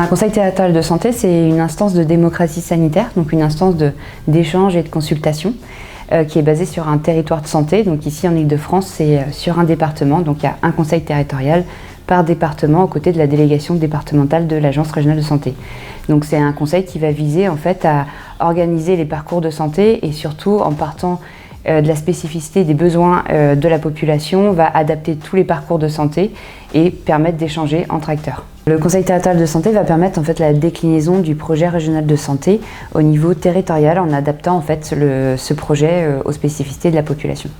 Un conseil territorial de santé, c'est une instance de démocratie sanitaire, donc une instance d'échange et de consultation qui est basée sur un territoire de santé. Donc ici en Ile-de-France, c'est sur un département, donc il y a un conseil territorial par département aux côtés de la délégation départementale de l'Agence régionale de santé. Donc c'est un conseil qui va viser en fait à organiser les parcours de santé et surtout en partant de la spécificité des besoins de la population, va adapter tous les parcours de santé et permettre d'échanger entre acteurs. Le conseil territorial de santé va permettre en fait la déclinaison du projet régional de santé au niveau territorial en adaptant en fait ce projet aux spécificités de la population.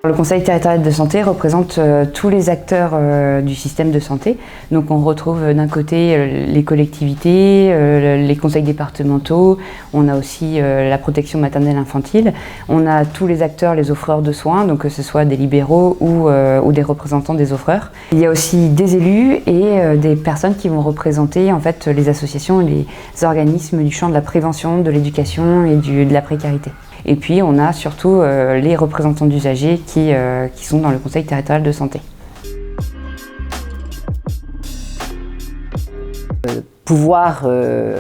Le conseil territorial de santé représente tous les acteurs du système de santé. Donc on retrouve d'un côté les collectivités, les conseils départementaux, on a aussi la protection maternelle infantile, on a tous les acteurs, les offreurs de soins, donc que ce soit des libéraux ou des représentants des offreurs. Il y a aussi des élus et des personnes qui vont représenter en fait les associations et les organismes du champ de la prévention, de l'éducation et de la précarité. Et puis on a surtout les représentants d'usagers qui sont dans le conseil territorial de santé. Pouvoir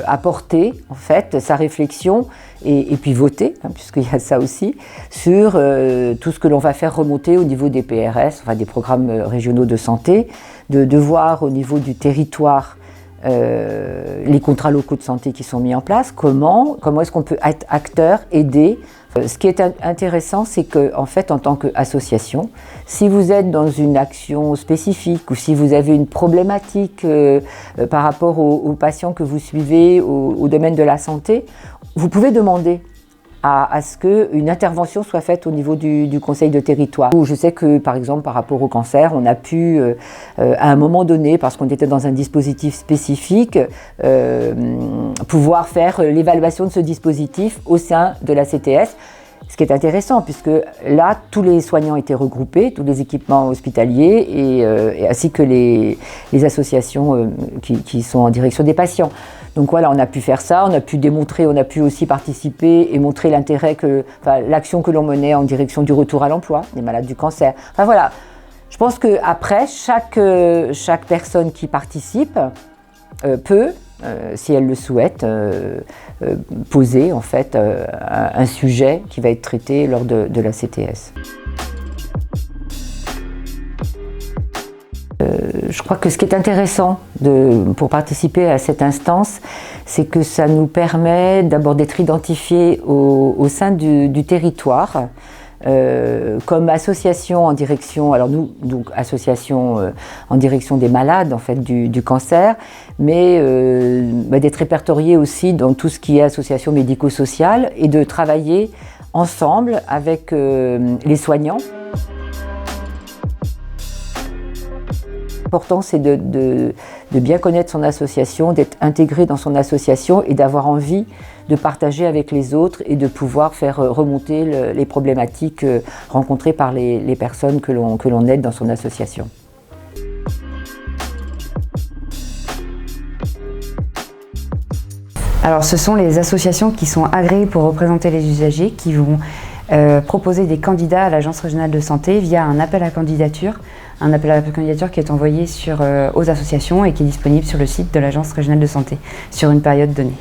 apporter en fait sa réflexion et puis voter, hein, puisqu'il y a ça aussi, sur tout ce que l'on va faire remonter au niveau des PRS, enfin des programmes régionaux de santé, de voir au niveau du territoire les contrats locaux de santé qui sont mis en place, comment est-ce qu'on peut être acteur, aider. Ce qui est intéressant, c'est qu'en fait, en tant qu'association, si vous êtes dans une action spécifique ou si vous avez une problématique par rapport aux patients que vous suivez au domaine de la santé, vous pouvez demander à ce qu'une intervention soit faite au niveau du conseil de territoire. Je sais que, par exemple, par rapport au cancer, on a pu, à un moment donné, parce qu'on était dans un dispositif spécifique, pouvoir faire l'évaluation de ce dispositif au sein de la CTS. Ce qui est intéressant, puisque là, tous les soignants étaient regroupés, tous les équipements hospitaliers, et ainsi que les associations qui sont en direction des patients. Donc voilà, on a pu faire ça, on a pu démontrer, on a pu aussi participer et montrer l'intérêt l'action que l'on menait en direction du retour à l'emploi, des malades du cancer. Enfin voilà, je pense qu'après, chaque personne qui participe peut, si elle le souhaite, poser en fait un sujet qui va être traité lors de la CTS. Je crois que ce qui est intéressant pour participer à cette instance, c'est que ça nous permet d'abord d'être identifiés au sein du territoire, comme association en direction, alors nous, donc association en direction des malades en fait du cancer, mais d'être répertoriés aussi dans tout ce qui est association médico-sociale et de travailler ensemble avec les soignants. L'important, c'est de bien connaître son association, d'être intégré dans son association et d'avoir envie de partager avec les autres et de pouvoir faire remonter les problématiques rencontrées par les personnes que l'on aide dans son association. Alors ce sont les associations qui sont agréées pour représenter les usagers qui vont proposer des candidats à l'Agence régionale de santé via un appel à candidature qui est envoyé aux associations et qui est disponible sur le site de l'Agence régionale de santé sur une période donnée.